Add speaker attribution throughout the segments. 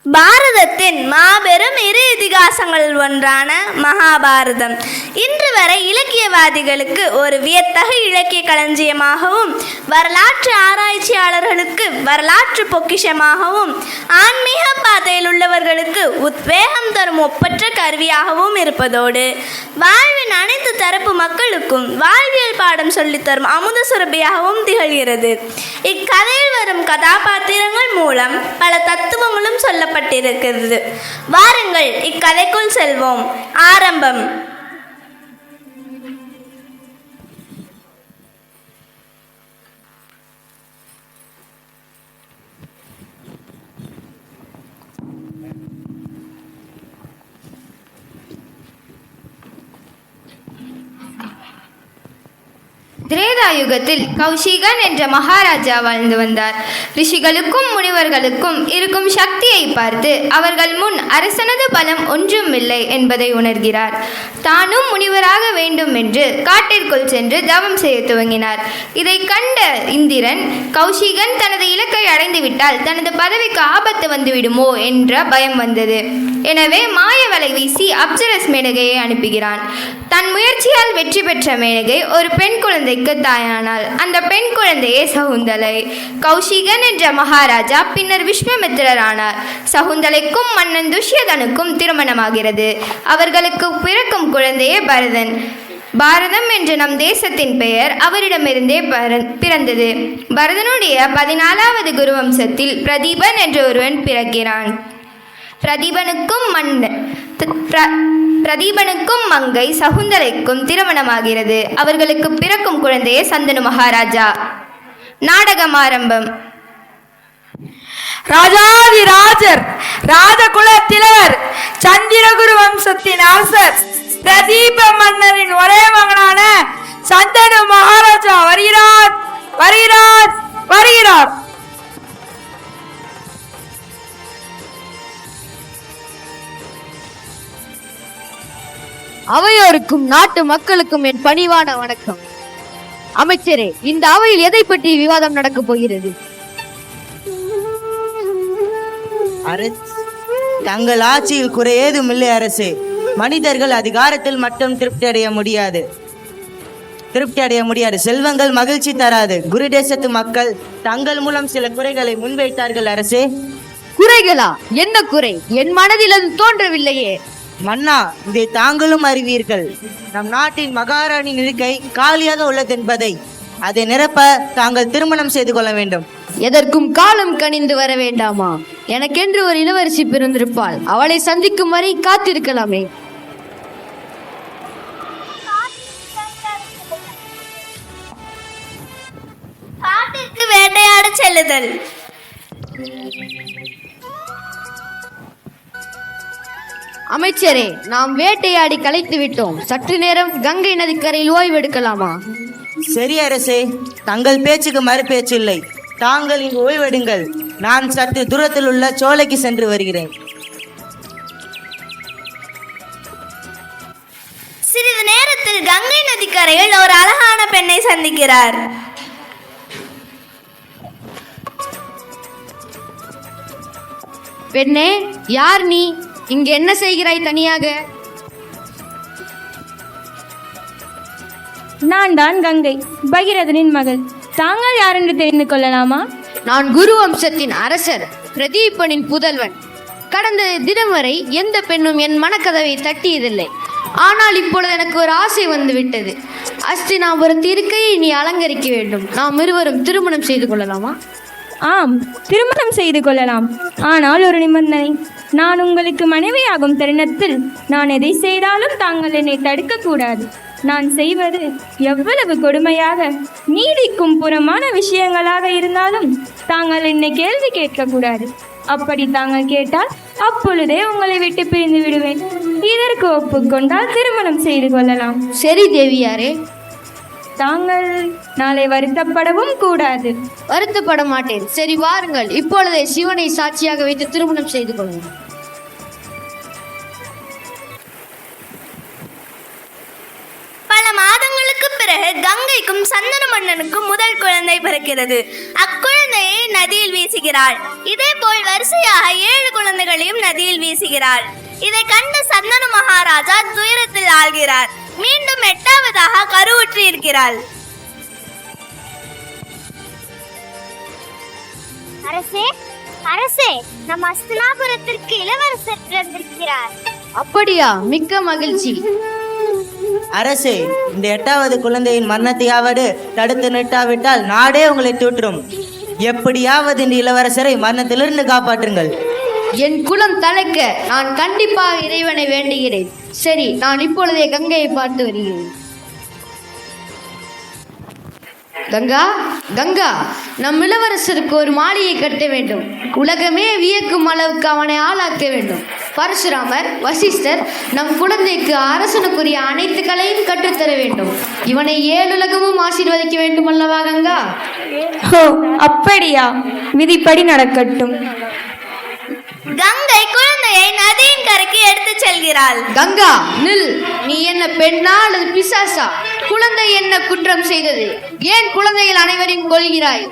Speaker 1: பாரதத்தின் மாபெரும் இரு இதிகாசங்களில் ஒன்றான மகாபாரதம் இன்று வரை இலக்கியவாதிகளுக்கு ஒரு வியத்தகு இலக்கிய களஞ்சியமாகவும், வரலாற்று ஆராய்ச்சியாளர்களுக்கு வரலாற்று பொக்கிஷமாகவும், ஆன்மீக பாதையில் உள்ளவர்களுக்கு உத்வேகம் தரும் ஒப்பற்ற கருவியாகவும் இருப்பதோடு, வாழ்வின் அனைத்து தரப்பு மக்களுக்கும் வாழ்வியல் பாடம் சொல்லித்தரும் அமுத சுரபியாகவும் திகழ்கிறது. இக்கதையில் வரும் கதாபாத்திரங்கள் மூலம் பல தத்துவங்களும் சொல்லப்பட்டிருக்கிறது. வாருங்கள் இக்கதைக்குள் செல்வோம். ஆரம்பம்.
Speaker 2: திரேதாயுகத்தில் கௌஷிகன் என்ற மகாராஜா வாழ்ந்து வந்தார். ரிஷிகளுக்கும் முனிவர்களுக்கும் இருக்கும் சக்தியை பார்த்து அவர்கள் முன் அரசனது பலம் ஒன்றும் இல்லை என்பதை உணர்கிறார். தானும் முனிவராக வேண்டும் என்று காட்டிற்குள் சென்று தவம் செய்ய துவங்கினார். இதை கண்ட இந்திரன், கௌஷிகன் தனது இலக்கை அடைந்துவிட்டால் தனது பதவிக்கு ஆபத்து வந்துவிடுமோ என்ற பயம் வந்தது. எனவே மாயவலை வீசி அப்சரஸ் மேனகையை அனுப்புகிறான். தன் முயற்சியால் வெற்றி பெற்ற மேனகை ஒரு பெண் குழந்தைக்கு தாயானாள். அந்த பெண் குழந்தையே சகுந்தலை. கௌஷிகன் என்ற மகாராஜா பின்னர் விஸ்வாமித்திரர் ஆனார். சகுந்தலைக்கும் மன்னன் துஷ்யதனுக்கும் திருமணமாகிறது. அவர்களுக்கு பிறக்கும் குழந்தையே பரதன். பாரதம் என்ற நம் தேசத்தின் பெயர் அவரிடமிருந்தே பிறந்தது. பரதனுடைய 14வது குருவம்சத்தில் பிரதீபன் என்ற ஒருவன் பிறக்கிறான். பிரதீபனுக்கும் மங்கை சகுந்தலைக்கும் திருமணமாகிறது. அவர்களுக்கு பிறக்கும் குழந்தையே சந்தனு மகாராஜா. நாடகம் ஆரம்பம்.
Speaker 3: ராஜாதிராஜர், ராஜகுலத்திலவர், சந்திரகுரு வம்சத்தின் அரசர், பிரதீப மன்னரின் ஒரே மகனான சந்தனு மகாராஜா வருகிறார் வருகிறார் வருகிறார்.
Speaker 4: அவையோருக்கும் நாட்டு மக்களுக்கும் என் பணிவான வணக்கம். அமைச்சரே, இந்த அவையில் எதை பற்றி விவாதம் நடக்கப் போகிறது?
Speaker 5: தங்கள் ஆட்சியில் குறை ஏதும் இல்லை அரசே. மனிதர்கள் அதிகாரத்தில் மட்டும் திருப்தி அடைய முடியாது. செல்வங்கள் மகிழ்ச்சி தராது. குரு தேசத்து மக்கள் தங்கள் மூலம் சில குறைகளை முன்வைத்தார்கள் அரசே.
Speaker 4: குறைகளா? என்ன குறை? என் மனதில் அது தோன்றவில்லையே.
Speaker 5: மன்னா, இதை தாங்களும் அறிவீர்கள். நம் நாட்டின் மகாராணியின் இருக்கை காலியாக உள்ளது என்பதை. அதை நிரப்ப தாங்கள் திருமணம் செய்து கொள்ள வேண்டும்.
Speaker 4: எதற்கும் காலம் கனிந்து வர வேண்டாமா? எனக்கென்று ஒரு இளவரசி பிறந்திருப்பாள். அவளை சந்திக்கும் வரை காத்திருக்கலாமே.
Speaker 1: காட்டிற்கு வேட்டையாட செல்லுதல்.
Speaker 4: அமைச்சரே, நாம் வேட்டையாடி களைத்து விட்டோம். சற்று நேரம் கங்கை நதிக்கரையில் ஓய்வெடுக்கலாமா?
Speaker 5: சரி அரசே, தங்கள் பேச்சுக்கு மறு பேச்சு இல்லை. தாங்கள் இங்கு ஓய்வெடுங்கள். நான் சற்று தூரத்தில் உள்ள சோலைக்கு சென்று வருகிறேன்.
Speaker 1: சிறிது நேரத்தில் கங்கை நதிக்கரையில் ஒரு அழகான பெண்ணை சந்திக்கிறார்.
Speaker 4: பெண்ணே, யார் நீ? இங்கு என்ன செய்கிறாய் தனியாக?
Speaker 6: நான் தான் கங்கை, பகீரதனின் மகள். தாங்கள் யார் என்று தெரிந்து கொள்ளலாமா?
Speaker 4: நான் குரு வம்சத்தின் அரசர் பிரதீபனின் புதல்வன். கடந்த தினம் வரை எந்த பெண்ணும் என் மனக்கதவை தட்டியதில்லை. ஆனால் இப்பொழுது எனக்கு ஒரு ஆசை வந்துவிட்டது. அஸ்தினாபுரத்து இருக்கையை நீ அலங்கரிக்க வேண்டும். நாம் இருவரும் திருமணம் செய்து கொள்ளலாமா?
Speaker 6: ஆம், திருமணம் செய்து கொள்ளலாம். ஆனால் ஒரு நிபந்தனை. நான் உங்களுக்கு மனைவியாகும் தருணத்தில் நான் எதை செய்தாலும் தாங்கள் என்னை தடுக்கக்கூடாது. நான் செய்வது எவ்வளவு கொடுமையாக, நீதிக்கும் புறமான விஷயங்களாக இருந்தாலும் தாங்கள் என்னை கேள்வி கேட்கக்கூடாது. அப்படி தாங்கள் கேட்டால் அப்பொழுதே உங்களை விட்டு பிரிந்து விடுவேன். இதற்கு ஒப்புக்கொண்டால் திருமணம் செய்து கொள்ளலாம்.
Speaker 4: சரி தேவியாரே.
Speaker 6: தாங்கள் நாளை வருத்தப்படவும் கூடாது.
Speaker 4: வருத்தப்பட மாட்டேன். சரி, வாருங்கள். இப்பொழுதே சிவனை சாட்சியாக வைத்து திருமணம் செய்து கொள்வோம்.
Speaker 1: பல மாதங்களுக்கு பிறகு கங்கை கங்கைக்கும் சந்தன மன்னனுக்கும் முதல் குழந்தை பிறக்கிறது. அக்குழந்தையை நதியில் வீசுகிறாள். இதே போல் வரிசையாக 7 குழந்தைகளையும் நதியில் வீசுகிறாள். இதை கண்ட சந்தன மகாராஜா துயரத்தில் ஆழ்கிறார். மீண்டும் 8வதாக கருவுற்று இருக்கிறாள்.
Speaker 7: அரசே, அரசே, நம் அஸ்தினாபுரத்திற்கு இளவரசர் பிறந்திருக்கிறார்.
Speaker 4: அப்படியா? மிக்க மகிழ்ச்சி.
Speaker 5: அரசே, இந்த 8வது குழந்தையின் மரணத்தையாவது தடுத்து நிறுத்தாவிட்டால் நாடே உங்களை தூற்றும். எப்படியாவது இந்த இளவரசரை மரணத்திலிருந்து காப்பாற்றுங்கள்.
Speaker 4: என் குலம் தலைக்க நான் கண்டிப்பாக இறைவனை வேண்டுகிறேன். சரி, நான் இப்பொழுதே கங்கையை பார்த்து வருகிறேன். கங்கா, கங்கா, நம் இளவரசருக்கு ஒரு மாளிகை கட்ட வேண்டும். உலகமே வியக்கும் அளவுக்கு அவனை ஆளாக்க வேண்டும். பரசுராமர், வசிஷ்டர் நம் குழந்தைக்கு அரசனுக்குரிய அனைத்து கலையும் கற்றுத்தர வேண்டும். இவனை 7 உலகமும் ஆசீர்வதிக்க வேண்டும் அல்லவா கங்கா?
Speaker 6: ஹோ, அப்படியா? விதிப்படி நடக்கட்டும்.
Speaker 1: கங்கை குழந்தையை நதியின் கரைக்கு எடுத்து செல்கிறாள்.
Speaker 4: கங்கா, நில்! நீ என்ன பெண்ணா அல்லது பிசாசா? குழந்தை என்ன குற்றம் செய்தது? ஏன் குழந்தைகள் அனைவரையும் கொள்கிறாய்?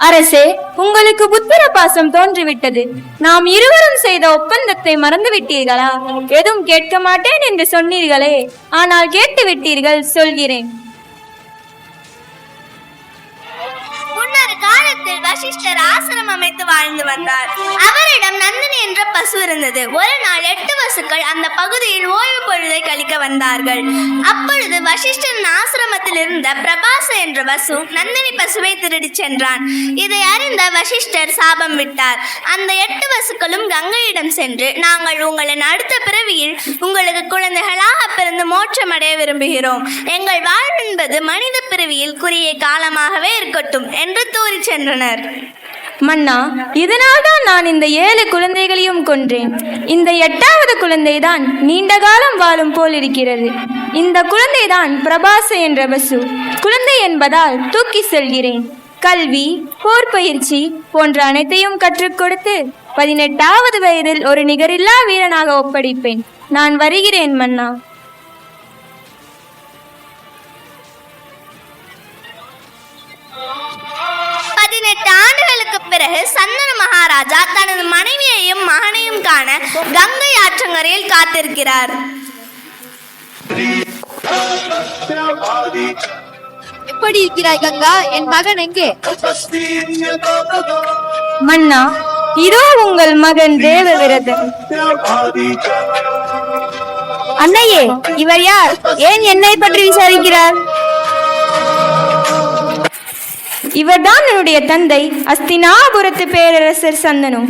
Speaker 6: அரசே, உங்களுக்கு புத்திர பாசம் தோன்றிவிட்டது. நாம் இருவரும் செய்த ஒப்பந்தத்தை மறந்து விட்டீர்களா? எதுவும் கேட்க மாட்டேன் என்று சொன்னீர்களே, ஆனால் கேட்டு விட்டீர்கள். சொல்கிறேன்.
Speaker 1: முன்னொரு காலத்தில் வசிஷ்டர் ஆசிரமம் அமைத்து வாழ்ந்து வந்தார். அவரிடம் நந்தினி என்ற பசு இருந்தது. ஒரு நாள் 8 பசுக்கள் அந்த பகுதியில் ஓய்வு பொழுதை கழிக்க வந்தார்கள். அப்பொழுது வசிஷ்டரின் ஆசிரமத்தில் இருந்த பிரபாச என்ற பசு நந்தினி பசுவை திருடி சென்றான். இதை அறிந்த வசிஷ்டர் சாபம் விட்டார். அந்த 8 பசுக்களும் கங்கையிடம் சென்று, நாங்கள் உங்களின் அடுத்த பிறவியில் உங்களுக்கு குழந்தைகளாக பிறந்து மோட்சமடைய விரும்புகிறோம். எங்கள் வாழ்வென்பது மனித பிறவியில் குறுகிய காலமாகவே இருக்கட்டும் என்று தூறி சென்றனர்.
Speaker 6: மன்னா, இதனால்தான் நான் இந்த 7 குழந்தைகளையும் கொன்றேன். இந்த 8வது குழந்தைதான் நீண்ட காலம் வாழும் போல் இருக்கிறது. இந்த குழந்தைதான் பிரபாச என்ற பசு. குழந்தை என்பதால் தூக்கி செல்கிறேன். கல்வி, போர் பயிற்சி போன்ற அனைத்தையும் கற்றுக் கொடுத்து 18வது வயதில் ஒரு நிகரில்லா வீரனாக ஒப்படைப்பேன். நான் வருகிறேன் மன்னா.
Speaker 1: 18 ஆண்டுகளுக்கு பிறகு சந்தன மகாராஜா தனது மனைவியையும் மகனையும் காண கங்கை ஆற்றங்கரையில் காத்திருக்கிறார்.
Speaker 4: எப்படி இருக்கிறாய் கங்கா? என் மகன் எங்கே?
Speaker 6: மன்னா, இதோ உங்கள் மகன் தேவவிரதன். அன்னையே, இவர் யார்? ஏன் என்னை பற்றி விசாரிக்கிறார்? இவர்தான் என்னுடைய தந்தை அஸ்தினாபுரத்து பேரரசர் சந்தனு.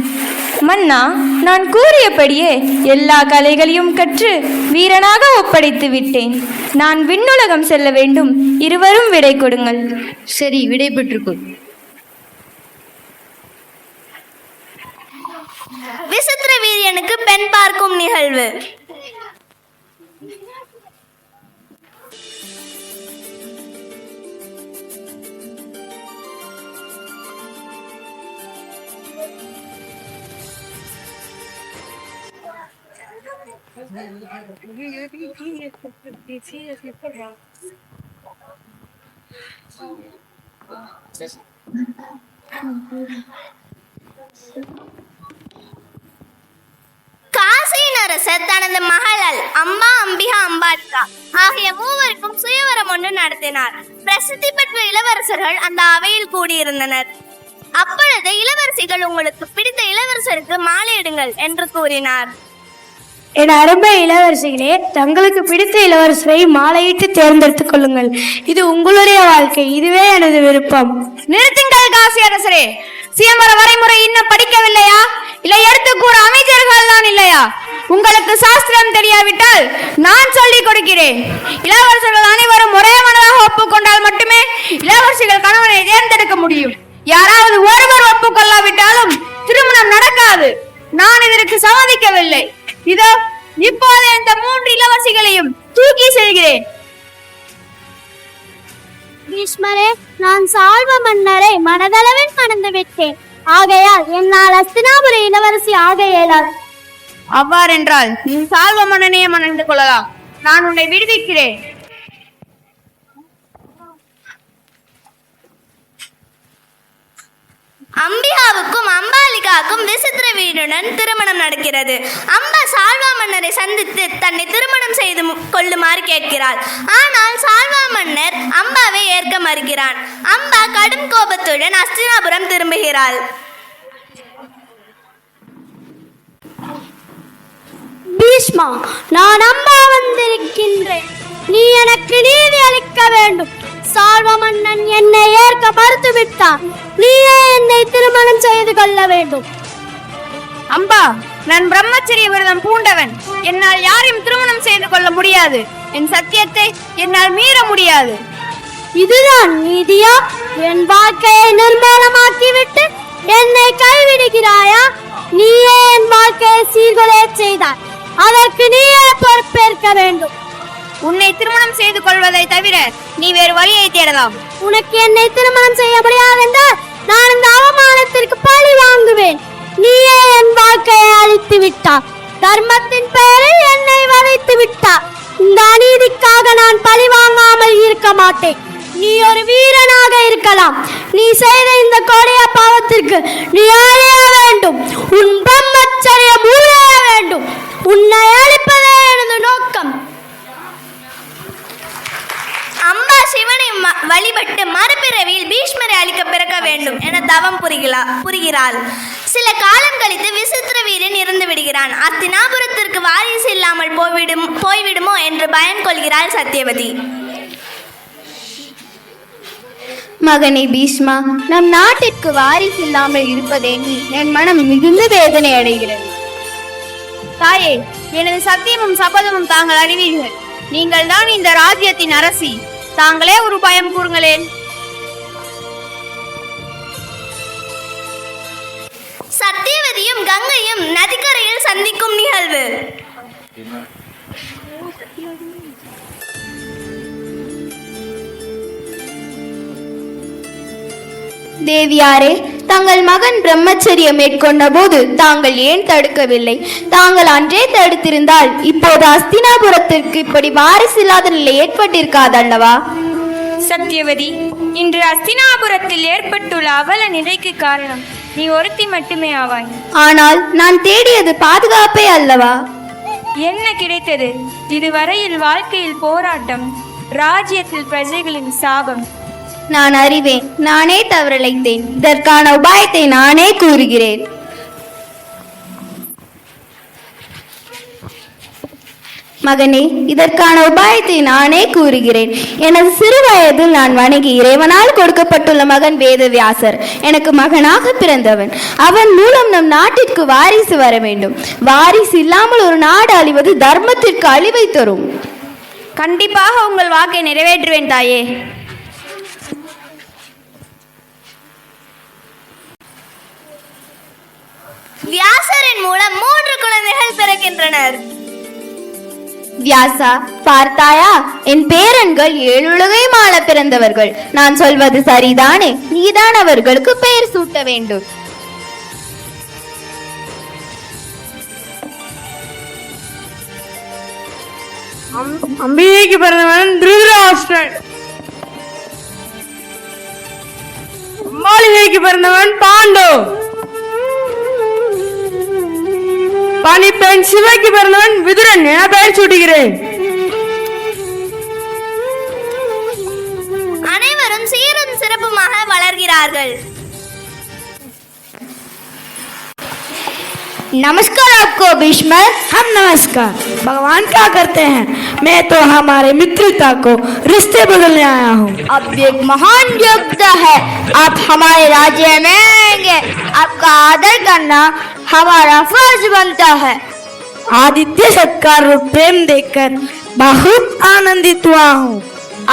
Speaker 6: மன்னா, நான் கூறியபடியே எல்லா கலைகளையும் கற்று வீரனாக ஒப்படைத்து விட்டேன். நான் விண்ணுலகம் செல்ல வேண்டும். இருவரும் விடை கொடுங்கள்.
Speaker 4: சரி, விடை பெற்றுக்கொள்.
Speaker 1: விசித்திர வீரியனுக்கு பெண் பார்க்கும் நிகழ்வு. காசியின் அரசர் தனது மகள் அம்பா, அம்பிகா, அம்பாலிகா ஆகிய மூவருக்கும் சுயவரம் ஒன்று நடத்தினார். பிரசித்தி பெற்ற இளவரசர்கள் அந்த அவையில் கூடியிருந்தனர். அப்பொழுது இளவரசிகள், உங்களுக்கு பிடித்த இளவரசருக்கு மாலையிடுங்கள் என்று கூறினார்.
Speaker 8: என் அருமை இளவரசிகளே, தங்களுக்கு பிடித்த இளவரசரை மாலையிட்டு தேர்ந்தெடுத்துக் கொள்ளுங்கள். இது உங்களுடைய வாழ்க்கை. இதுவே எனது விருப்பம்.
Speaker 3: நிறுத்துங்கள் காசி அரசரே. சுயம்பர வரைமுறை இன்னும் படிக்கவில்லையா? இல்லை எடுத்து கூற அமைச்சர்கள் தான் இல்லையா? உங்களுக்கு சாஸ்திரம் தெரியாவிட்டால் நான் சொல்லிக் கொடுக்கிறேன். இளவரசர்கள் அனைவரும் ஒரே மனதாக ஒப்புக்கொண்டால் மட்டுமே இளவரசிகள் கணவனை தேர்ந்தெடுக்க முடியும். யாராவது ஒருவர் ஒப்புக்கொள்ளாவிட்டாலும் திருமணம் நடக்காது. நான் இதற்கு சம்மதிக்கவில்லை. இதோ இப்போது இந்த 3 இளவரசிகளையும் தூக்கி செல்கிறேன்.
Speaker 7: பீஷ்மரே, நான் சால்வ மன்னரை மனதளவில் மணந்து விட்டேன். ஆகையால் என்னால் அஸ்தினாபுர இளவரசி ஆக இயலாது.
Speaker 3: அவ்வாறென்றால் நீ சால்வ மன்னனையே மணந்து கொள்ளலாம். நான் உன்னை விடுவிக்கிறேன்.
Speaker 1: அம்பிகாவுக்கும் அம்பாலிகாவுக்கும் விசித்திர வீரனுடன் திருமணம் நடக்கிறது. அம்பா சால்வா மன்னரை சந்தித்து தன்னை திருமணம் செய்து கொள்ளுமாறு கேட்கிறாள். ஆனால் சால்வா மன்னர் அம்பாவை ஏற்க மறுக்கிறான். அம்பா கடும் கோபத்துடன் அஸ்தினாபுரம் திரும்புகிறாள்.
Speaker 7: பீஷ்மா, நான் அம்பா வந்திருக்கின்றேன். நீ எனக்கு நீதி அளிக்க வேண்டும். சால்வ மன்னன் என்னை ஏற்க மறுத்துவிட்டான். நீயே என்னை திருமணம் செய்து கொள்ள வேண்டும்.
Speaker 3: அம்பா, நான் பிரம்மச்சரிய விரதம் பூண்டவன். என்னால் யாரையும் திருமணம் செய்து கொள்ள முடியாது. என் சத்தியத்தை என்னால் மீற முடியாது.
Speaker 7: இதுதான் நீதியா? என் வாழ்க்கையை நிர்மூலமாக்கிவிட்டு என்னை கைவிடுகிறாயா? நீயே என் வாழ்க்கையை சீர்குலைய செய்தாய். அதற்கு நீயே பொறுப்பேற்க வேண்டும்.
Speaker 3: உன்னை திருமணம் செய்து கொள்வதை தவிர நீ வேறு வழியை தேடலாம்.
Speaker 7: உனக்கு என்னை திருமணம் செய்ய முடியாதென்றால் நான் இந்த அவமானத்திற்கு பழி வாங்குவேன். நீயே என் வாழ்க்கையை அழித்து விட்டாய். தர்மத்தின் பெயரில் என்னை வதைத்து விட்டாய். இந்த அநீதிக்காக நான் பழி வாங்காமல் இருக்க மாட்டேன். நீ ஒரு வீரனாக இருக்கலாம். நீ செய்த இந்த கொடிய பாவத்திற்கு நீ அழிய வேண்டும். உன் பிரம்மச்சரியம் ஊழைய வேண்டும். உன்னை அழிப்பதே எனது நோக்கம்.
Speaker 1: அம்பா சிவனை வழிபட்டு மறுபிறவியில் பீஷ்மரை அளிக்க பிறக்க வேண்டும் என தவம் புரிகிறாள். சில காலம் கழித்து விசித்திர வீரன் இறந்து விடுகிறான். அஸ்தினாபுரத்திற்கு வாரிசு இல்லாமல் போய்விடுமோ என்று பயம் கொள்கிறாள் சத்தியவதி.
Speaker 2: மகனே பீஷ்மா, நம் நாட்டிற்கு வாரிசு இல்லாமல் இருப்பதே நீ என் மனம் மிகுந்த வேதனை அடைகிறது.
Speaker 3: தாயே, எனது சத்தியமும் சபதமும் தாங்கள் அறிவீர்கள். நீங்கள் தான் இந்த ராஜ்யத்தின் அரசி. தாங்களே ஒரு பயம் கூறுங்களேன்.
Speaker 1: சத்தியவதியும் கங்கையும் நதிக்கரையில் சந்திக்கும் நிகழ்வு.
Speaker 2: தேவியாரே, தங்கள் மகன் பிரம்மச்சரியம் மேற்கொண்ட போது தாங்கள் ஏன் தடுக்கவில்லை? தாங்கள் அன்றே தடுத்திருந்தால் இப்போது அஸ்தினாபுரத்திற்கு இப்படி வாரிசில்லாத நிலை ஏற்பட்டிருக்காதல்லவா?
Speaker 6: சத்தியவதி, இன்று அஸ்தினாபுரத்தில் ஏற்பட்டுள்ள அவல நிலைக்கு காரணம் நீ ஒருத்தி மட்டுமே ஆவாய்.
Speaker 2: ஆனால் நான் தேடியது பாதுகாப்பே அல்லவா?
Speaker 6: என்ன கிடைத்தது? இதுவரையில் வாழ்க்கையில் போராட்டம், ராஜ்யத்தில் பிரஜைகளின் சாபம்.
Speaker 2: நான் அறிவேன், நானே தவறிழைத்தேன். இதற்கான உபாயத்தை நானே கூறுகிறேன். மகனே, இதற்கான உபாயத்தை நானே கூறுகிறேன். எனது சிறு வயதில் நான் வணங்கி இறைவனால் கொடுக்கப்பட்டுள்ள மகன் வேதவியாசர் எனக்கு மகனாக பிறந்தவன். அவன் மூலம் நம் நாட்டிற்கு வாரிசு வர வேண்டும். வாரிசு இல்லாமல் ஒரு நாடு அழிவது தர்மத்திற்கு அழிவை தரும்.
Speaker 3: கண்டிப்பாக உங்கள் வாக்கை நிறைவேற்றுவேன் தாயே.
Speaker 1: வியாசரின் மூலம் 3 குழந்தைகள் பிறக்கின்றனர்.
Speaker 2: வியாசா, பார்த்தாயா? என் பேரன்கள் 7 உலகையும் ஆள பிறந்தவர்கள். நான் சொல்வது சரிதானே? நீதான் அவர்களுக்கு பெயர் சூட்ட வேண்டும்.
Speaker 8: அம்பிகைக்கு பிறந்தவன் திருதராஷ்டிரன். அம்பாலிகைக்கு பிறந்தவன் பாண்டு. பனிப்பெண் சிவைக்கு பிறந்தவன் விதுரன் என பெயர் சூட்டுகிறேன்.
Speaker 1: அனைவரும் சீரும் சிறப்புமாக வளர்கிறார்கள்.
Speaker 2: नमस्कार आपको भीष्म।
Speaker 8: हम नमस्कार। भगवान क्या करते हैं? मैं तो हमारे मित्रता को रिश्ते बदलने आया हूँ।
Speaker 2: अब एक महान युद्ध है, आप हमारे राज्य में आएंगे। आपका आदर करना हमारा फर्ज बनता है।
Speaker 8: आदित्य सत्कार और प्रेम देखकर बहुत आनंदित हुआ हूँ।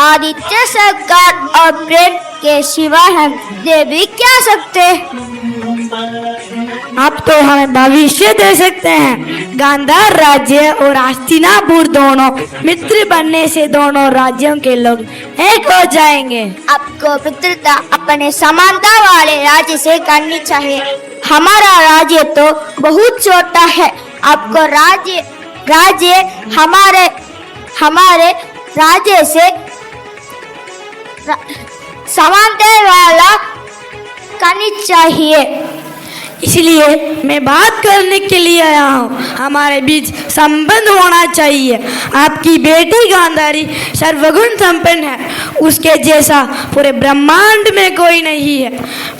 Speaker 2: आदित्य सत्कार और प्रेम के सिवा हम देवी क्या सकते?
Speaker 8: आप तो हमें भविष्य दे सकते हैं। गांधार राज्य और हस्तिनापुर दोनों मित्र बनने से दोनों राज्यों के लोग एक हो जाएंगे।
Speaker 2: आपको मित्रता अपने समानता वाले राज्य से करनी चाहिए। हमारा राज्य तो बहुत छोटा है। आपको राज्य हमारे राज्य से समानता वाला
Speaker 7: करनी चाहिए।
Speaker 8: इसलिए मैं बात करने के लिए आया हूँ। हमारे बीच संबंध होना चाहिए। आपकी बेटी गांधारी सर्वगुण संपन्न है, उसके जैसा पूरे ब्रह्मांड में कोई नहीं है।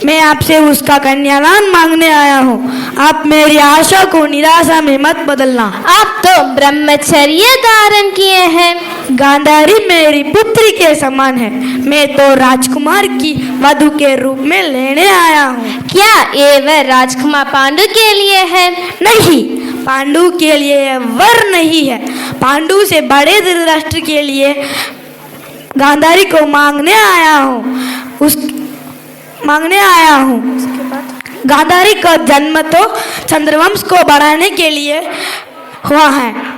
Speaker 8: मैं आपसे उसका कन्यादान मांगने आया हूँ। आप मेरी आशा को निराशा में मत बदलना।
Speaker 7: आप तो ब्रह्मचर्य धारण किए हैं।
Speaker 8: गांधारी मेरी पुत्री के समान है। मैं तो राजकुमार की वधू के रूप में लेने आया हूँ।
Speaker 7: क्या ये वह राजकुमार पांडु के लिए है?
Speaker 8: नहीं, पांडु के लिए यह वर नहीं है। पांडु से बड़े धृतराष्ट्र के लिए गांधारी को मांगने आया हूँ। गांधारी का जन्म तो चंद्रवंश को बढ़ाने के लिए हुआ है।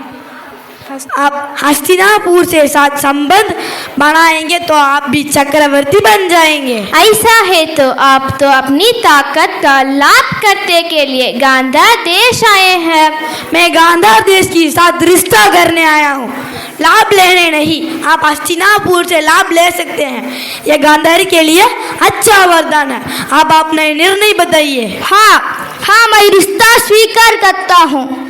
Speaker 8: आप हस्तिनापुर से साथ संबंध बनाएंगे तो आप भी चक्रवर्ती बन जाएंगे।
Speaker 7: ऐसा है तो आप तो अपनी ताकत का लाभ करने के लिए गांधार देश आए हैं।
Speaker 8: मैं गांधार देश के साथ रिश्ता करने आया हूँ, लाभ लेने नहीं। आप हस्तिनापुर से लाभ ले सकते हैं। यह गांधारी के लिए अच्छा वरदान है। आप अपना निर्णय बताइए।
Speaker 7: हाँ, मैं रिश्ता स्वीकार करता हूँ।